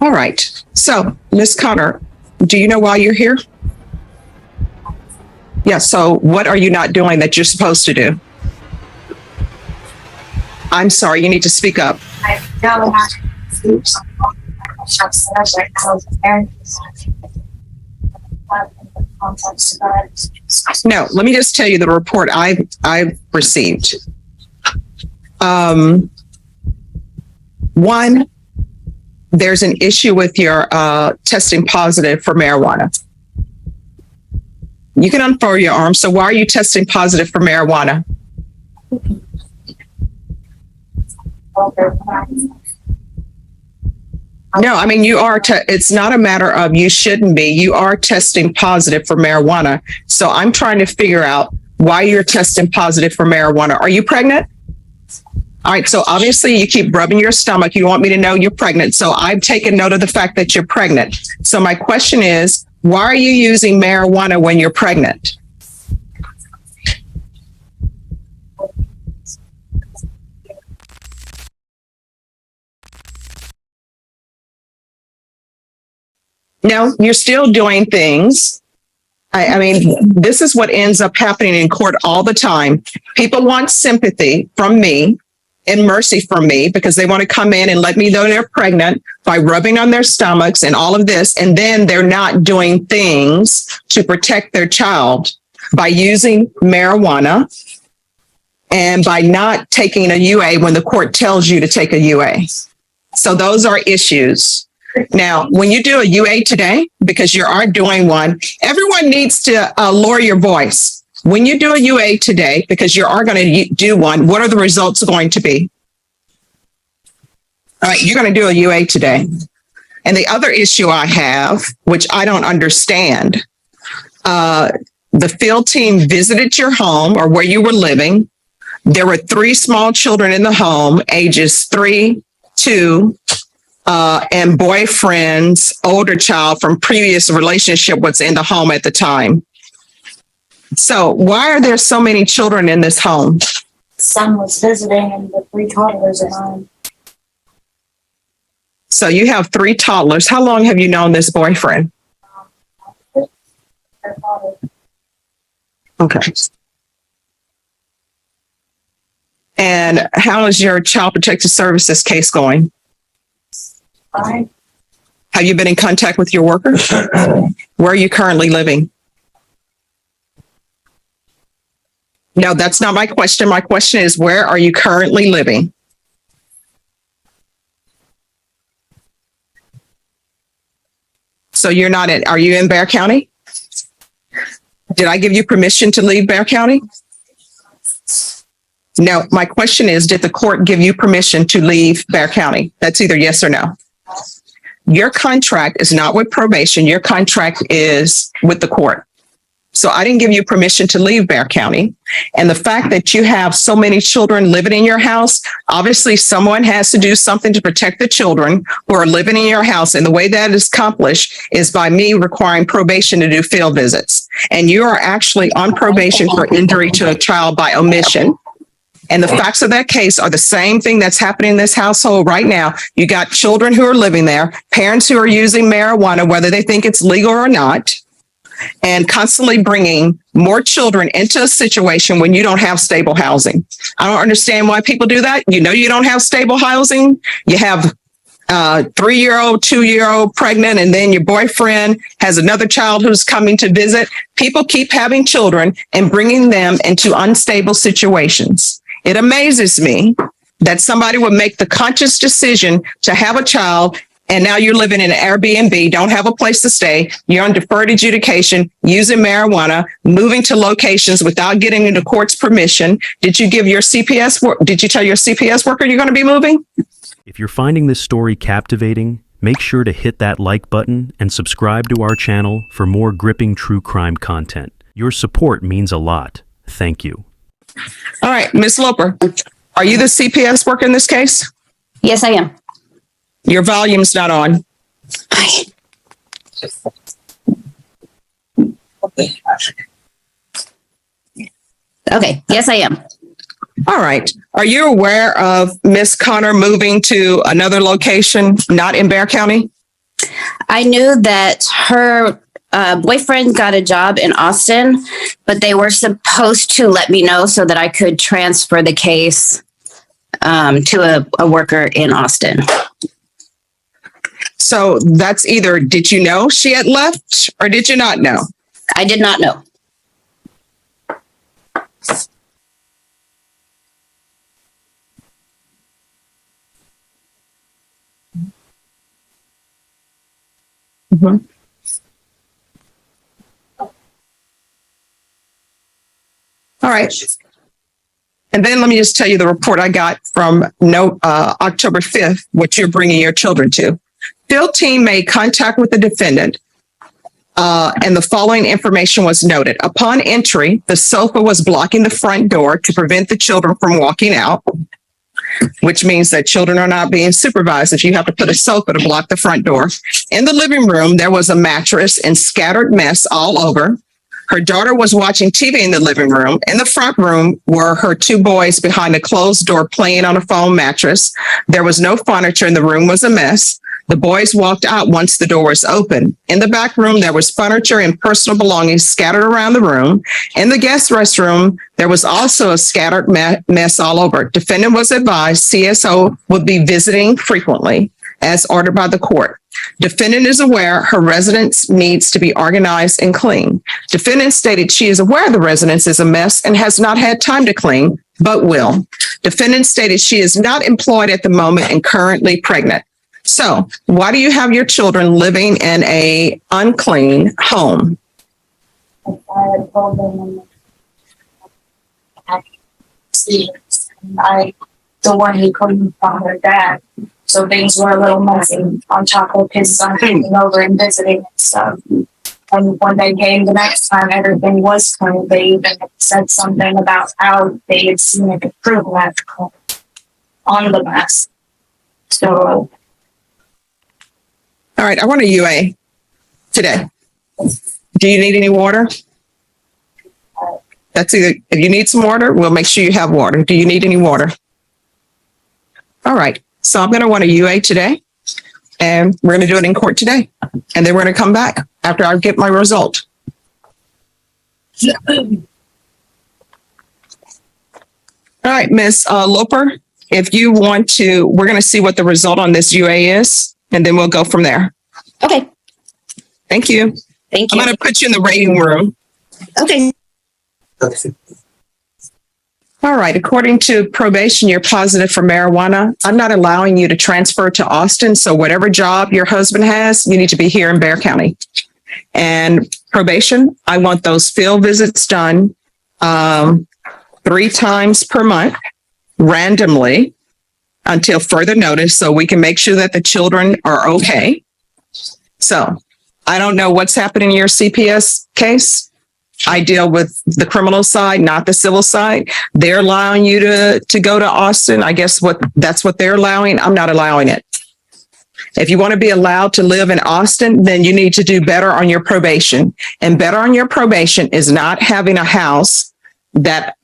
All right. So, Ms. Connor, do you know why you're here? Yeah, so what are you not doing that you're supposed to do? I'm sorry, you need to speak up. No, let me just tell you the report I've received. One, there's an issue with your testing positive for marijuana. You can unfurl your arm. So why are you testing positive for marijuana? No, I mean, you are, it's not a matter of you shouldn't be, you are testing positive for marijuana. So I'm trying to figure out why you're testing positive for marijuana. Are you pregnant? All right, so obviously you keep rubbing your stomach. You want me to know you're pregnant. So I've taken note of the fact that you're pregnant. So my question is, why are you using marijuana when you're pregnant? No, you're still doing things. I mean, this is what ends up happening in court all the time. People want sympathy from me and mercy from me because they want to come in and let me know they're pregnant by rubbing on their stomachs and all of this. And then they're not doing things to protect their child by using marijuana and by not taking a UA when the court tells you to take a UA. So those are issues. Now, when you do a UA today, because you are doing one, everyone needs to lower your voice. When you do a UA today, because you are going to do one, what are the results going to be? All right, you're going to do a UA today. And the other issue I have, which I don't understand, the field team visited your home or where you were living. There were 3 small children in the home, ages 3, 2, and boyfriend's older child from previous relationship was in the home at the time. So why are there so many children in this home? Son was visiting and the 3 toddlers at home. So you have 3 toddlers. How long have you known this boyfriend? Okay. And how is your Child Protective Services case going? Fine. Have you been in contact with your worker? Where are you currently living? No, that's not my question. My question is, where are you currently living? So you're not in, are you in Bexar County? Did I give you permission to leave Bexar County? No, my question is, did the court give you permission to leave Bexar County? That's either yes or no. Your contract is not with probation. Your contract is with the court. So I didn't give you permission to leave Bexar County. And the fact that you have so many children living in your house, obviously someone has to do something to protect the children who are living in your house. And the way that is accomplished is by me requiring probation to do field visits. And you are actually on probation for injury to a child by omission. And the facts of that case are the same thing that's happening in this household right now. You got children who are living there, parents who are using marijuana, whether they think it's legal or not, and constantly bringing more children into a situation when you don't have stable housing. I don't understand why people do that. You know, you don't have stable housing. You have 3-year-old, 2-year-old pregnant, and then your boyfriend has another child who's coming to visit. People keep having children and bringing them into unstable situations. It amazes me that somebody would make the conscious decision to have a child, and now you're living in an Airbnb, don't have a place to stay, you're on deferred adjudication, using marijuana, moving to locations without getting the court's permission. Did you give your CPS work? Did you tell your CPS worker you're going to be moving? If you're finding this story captivating, make sure to hit that like button and subscribe to our channel for more gripping true crime content. Your support means a lot. Thank you. All right, Ms. Loper, are you the CPS worker in this case? Yes, I am. Your volume's not on. Okay, yes, I am. All right. Are you aware of Miss Connor moving to another location, not in Bexar County? I knew that her boyfriend got a job in Austin, but they were supposed to let me know so that I could transfer the case to a worker in Austin. So that's either, did you know she had left or did you not know? I did not know. Mhm. All right. And then let me just tell you the report I got from October 5th, what you're bringing your children to. Field team made contact with the defendant, and the following information was noted. Upon entry, the sofa was blocking the front door to prevent the children from walking out, which means that children are not being supervised if you have to put a sofa to block the front door. In the living room, there was a mattress and scattered mess all over. Her daughter was watching TV in the living room. In the front room were her two boys behind a closed door playing on a foam mattress. There was no furniture and the room was a mess. The boys walked out once the door was open. In the back room, there was furniture and personal belongings scattered around the room. In the guest restroom, there was also a scattered mess all over. Defendant was advised CSO would be visiting frequently as ordered by the court. Defendant is aware her residence needs to be organized and clean. Defendant stated she is aware the residence is a mess and has not had time to clean, but will. Defendant stated she is not employed at the moment and currently pregnant. So why do you have your children living in a unclean home? I had told them the one who couldn't find her dad. So things were a little messy on top of his son coming over and visiting and stuff. And when they came the next time, everything was clean. They even said something about how they had seen an improvement on the mess. So. All right, I want a UA today. Do you need any water? That's either, if you need some water, we'll make sure you have water. Do you need any water? All right, so I'm going to want a UA today, and we're going to do it in court today. And then we're going to come back after I get my result. All right, Miss Loper, if you want to, we're going to see what the result on this UA is, and then we'll go from there. Okay. Thank you. Thank I'm you. going to put you in the rating room. Okay. All right. According to probation, you're positive for marijuana. I'm not allowing you to transfer to Austin. So whatever job your husband has, you need to be here in Bexar County. And probation, I want those field visits done 3 times per month, randomly, until further notice, so we can make sure that the children are okay. So I don't know what's happening in your CPS case. I deal with the criminal side, not the civil side. They're allowing you to go to Austin. I guess that's what they're allowing. I'm not allowing it. If you want to be allowed to live in Austin, then you need to do better on your probation. And better on your probation is not having a house that,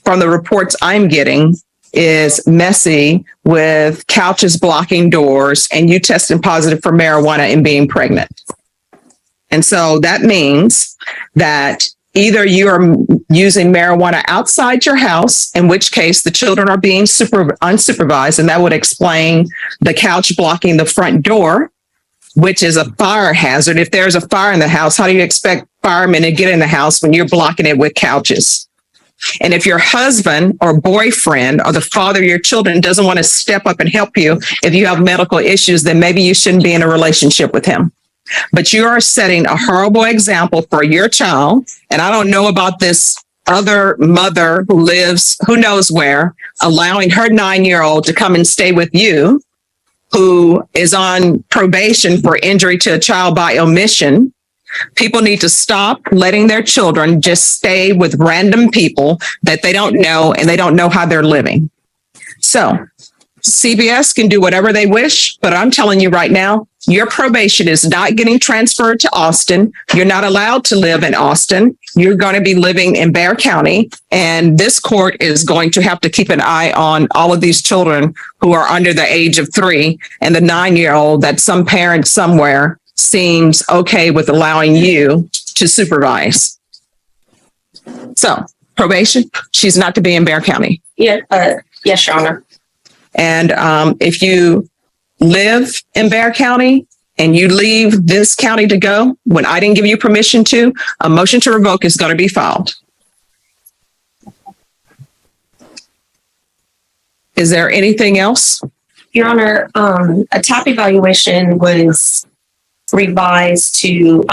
from the reports I'm getting, is messy with couches blocking doors and you testing positive for marijuana and being pregnant. And so that means that either you are using marijuana outside your house, in which case the children are being unsupervised, and that would explain the couch blocking the front door, which is a fire hazard. If there's a fire in the house, how do you expect firemen to get in the house when you're blocking it with couches? And if your husband or boyfriend or the father of your children doesn't want to step up and help you if you have medical issues, then maybe you shouldn't be in a relationship with him. But you are setting a horrible example for your child. And I don't know about this other mother who lives, who knows where, allowing her 9-year-old to come and stay with you, who is on probation for injury to a child by omission. People need to stop letting their children just stay with random people that they don't know and they don't know how they're living. So CBS can do whatever they wish, but I'm telling you right now, your probation is not getting transferred to Austin. You're not allowed to live in Austin. You're going to be living in Bexar County, and this court is going to have to keep an eye on all of these children who are under the age of 3 and the 9-year-old that some parent somewhere seems okay with allowing you to supervise. So probation, she's not to be in Bexar County. Yes, Your Honor. And if you live in Bexar County and you leave this county to go when I didn't give you permission to, a motion to revoke is going to be filed. Is there anything else? Your Honor, a TAP evaluation was revised to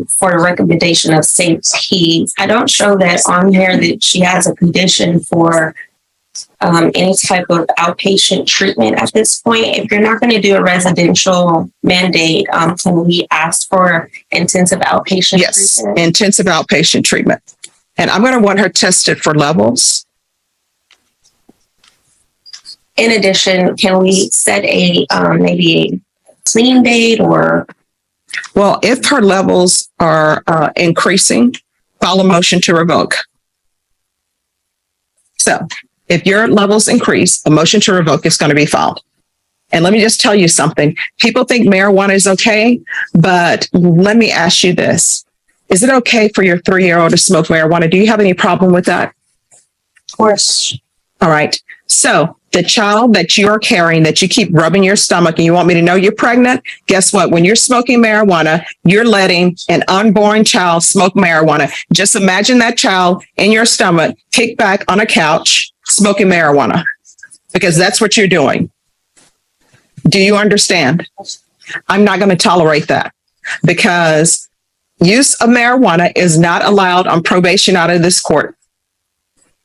for a recommendation of safety. I don't show that on here that she has a condition for any type of outpatient treatment at this point. If you're not going to do a residential mandate, can we ask for intensive outpatient Yes, treatment? intensive outpatient treatment. And I'm going to want her tested for levels. In addition, can we set a maybe a clean date or? Well, if her levels are increasing, file a motion to revoke. So if your levels increase, a motion to revoke is going to be filed. And let me just tell you something. People think marijuana is okay, but let me ask you this. Is it okay for your 3-year-old to smoke marijuana? Do you have any problem with that? Of course. All right. So the child that you're carrying, that you keep rubbing your stomach and you want me to know you're pregnant, guess what? When you're smoking marijuana, you're letting an unborn child smoke marijuana. Just imagine that child in your stomach, kicked back on a couch, smoking marijuana, because that's what you're doing. Do you understand? I'm not going to tolerate that, because use of marijuana is not allowed on probation out of this court.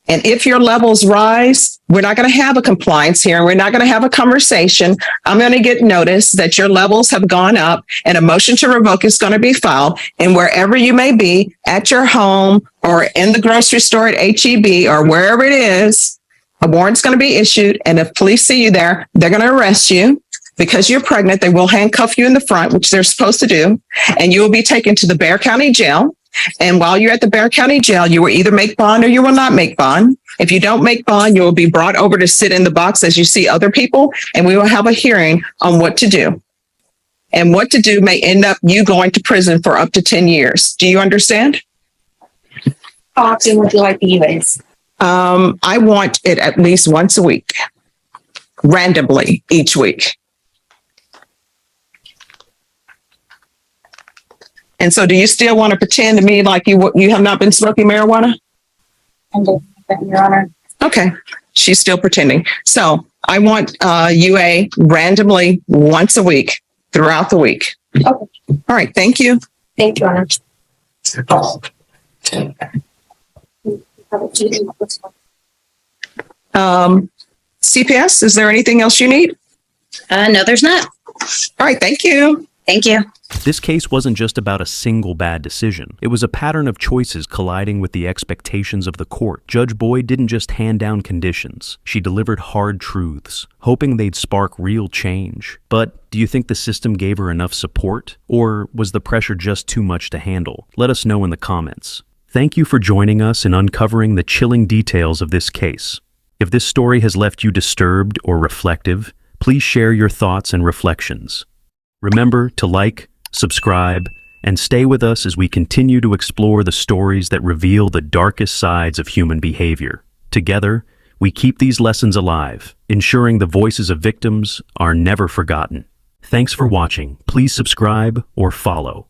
And if your levels rise, we're not going to have a compliance hearing. We're not going to have a conversation. I'm going to get notice that your levels have gone up and a motion to revoke is going to be filed. And wherever you may be, at your home or in the grocery store at HEB or wherever it is, a warrant's going to be issued. And if police see you there, they're going to arrest you because you're pregnant. They will handcuff you in the front, which they're supposed to do. And you will be taken to the Bexar County Jail. And while you're at the Bexar County Jail, you will either make bond or you will not make bond. If you don't make bond, you will be brought over to sit in the box as you see other people, and we will have a hearing on what to do. And what to do may end up you going to prison for up to 10 years. Do you understand? How often would you like the UAs? I want it at least once a week, randomly each week. And so do you still want to pretend to me like you have not been smoking marijuana? And Your Honor. Okay. She's still pretending. So I want UA randomly once a week throughout the week. Okay. All right. Thank you. Thank you, Your Honor. CPS, is there anything else you need? No, there's not. All right. Thank you. Thank you. This case wasn't just about a single bad decision. It was a pattern of choices colliding with the expectations of the court. Judge Boyd didn't just hand down conditions. She delivered hard truths, hoping they'd spark real change. But do you think the system gave her enough support? Or was the pressure just too much to handle? Let us know in the comments. Thank you for joining us in uncovering the chilling details of this case. If this story has left you disturbed or reflective, please share your thoughts and reflections. Remember to like, subscribe, and stay with us as we continue to explore the stories that reveal the darkest sides of human behavior. Together, we keep these lessons alive, ensuring the voices of victims are never forgotten. Thanks for watching. Please subscribe or follow.